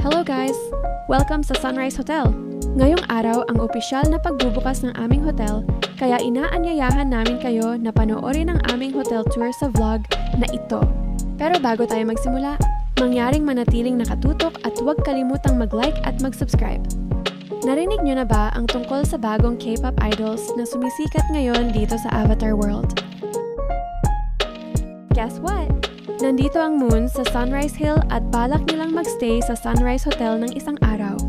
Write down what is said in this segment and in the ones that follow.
Hello guys! Welcome sa Sunrise Hotel. Ngayong araw ang opisyal na pagbubukas ng aming hotel, kaya inaanyayahan namin kayo na panoorin ang aming hotel tour sa vlog na ito. Pero bago tayo magsimula, mangyaring manatiling nakatutok at huwag kalimutang mag-like at mag-subscribe. Narinig nyo na ba ang tungkol sa bagong K-pop idols na sumisikat ngayon dito sa Avatar World? Guess what? Nandito ang Moon sa Sunrise Hill at balak nilang magstay sa Sunrise Hotel ng isang araw.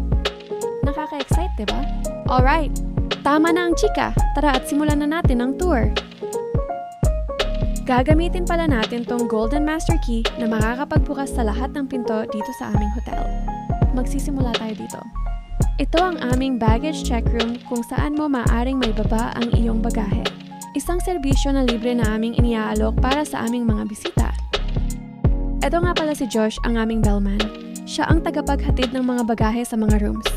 Nakaka-excite, diba? Alright! Tama na ang chika! Tara at simulan na natin ang tour! Gagamitin pala natin tong Golden Master Key na makakapagbukas sa lahat ng pinto dito sa aming hotel. Magsisimula tayo dito. Ito ang aming baggage check room kung saan mo maaring may baba ang iyong bagahe. Isang serbisyo na libre na aming iniaalok para sa aming mga bisita. Ito nga pala si Josh, ang aming bellman. Siya ang tagapaghatid ng mga bagahe sa mga rooms.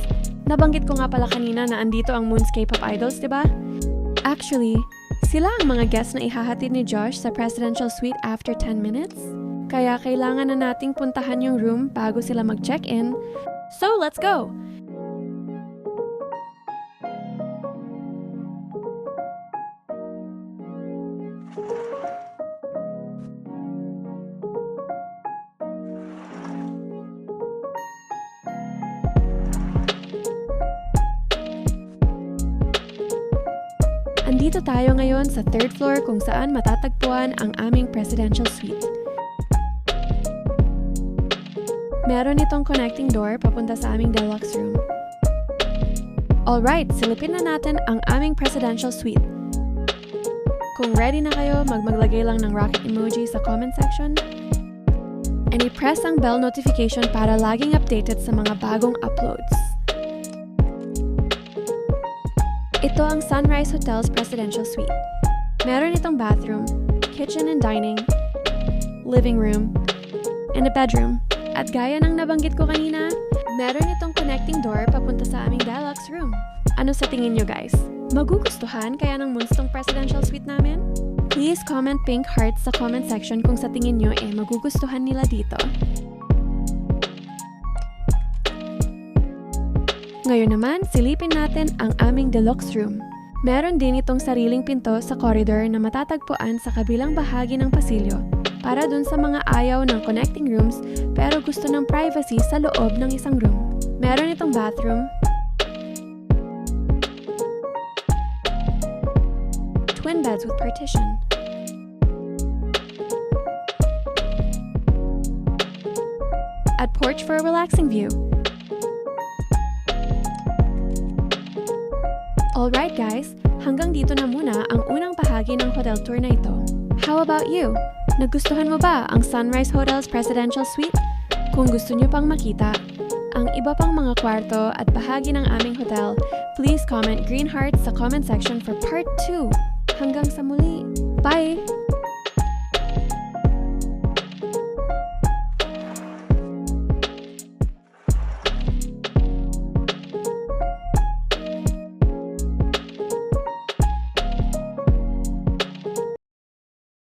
Nabanggit ko nga pala kanina na andito ang Moon's K-pop idols, diba? Actually, sila ang mga guests na ihahatid ni Josh sa presidential suite after 10 minutes. Kaya kailangan na nating puntahan yung room bago sila mag-check-in. So, let's go! Andito tayo ngayon sa third floor kung saan matatagpuan ang aming presidential suite. Meron itong connecting door papunta sa aming deluxe room. Alright, silipin na natin ang aming presidential suite. Kung ready na kayo, maglagay lang ng rocket emoji sa comment section. And i-press ang bell notification para laging updated sa mga bagong uploads. Ito ang Sunrise Hotel's Presidential Suite. Meron itong bathroom, kitchen and dining, living room, and a bedroom. At gaya ng nabanggit ko kanina, meron itong connecting door papunta sa aming deluxe room. Ano sa tingin nyo guys? Magugustuhan kaya ng Moon's tong Presidential Suite namin? Please comment pink hearts sa comment section kung sa tingin nyo magugustuhan nila dito. Ngayon naman, silipin natin ang aming deluxe room. Meron din itong sariling pinto sa corridor na matatagpuan sa kabilang bahagi ng pasilyo para dun sa mga ayaw ng connecting rooms pero gusto ng privacy sa loob ng isang room. Meron itong bathroom, twin beds with partition, at porch for a relaxing view. Alright guys, hanggang dito na muna ang unang bahagi ng hotel tour na ito. How about you? Nagustuhan mo ba ang Sunrise Hotel's Presidential Suite? Kung gusto nyo pang makita ang iba pang mga kwarto at bahagi ng aming hotel, please comment green hearts sa comment section for part 2. Hanggang sa muli. Bye!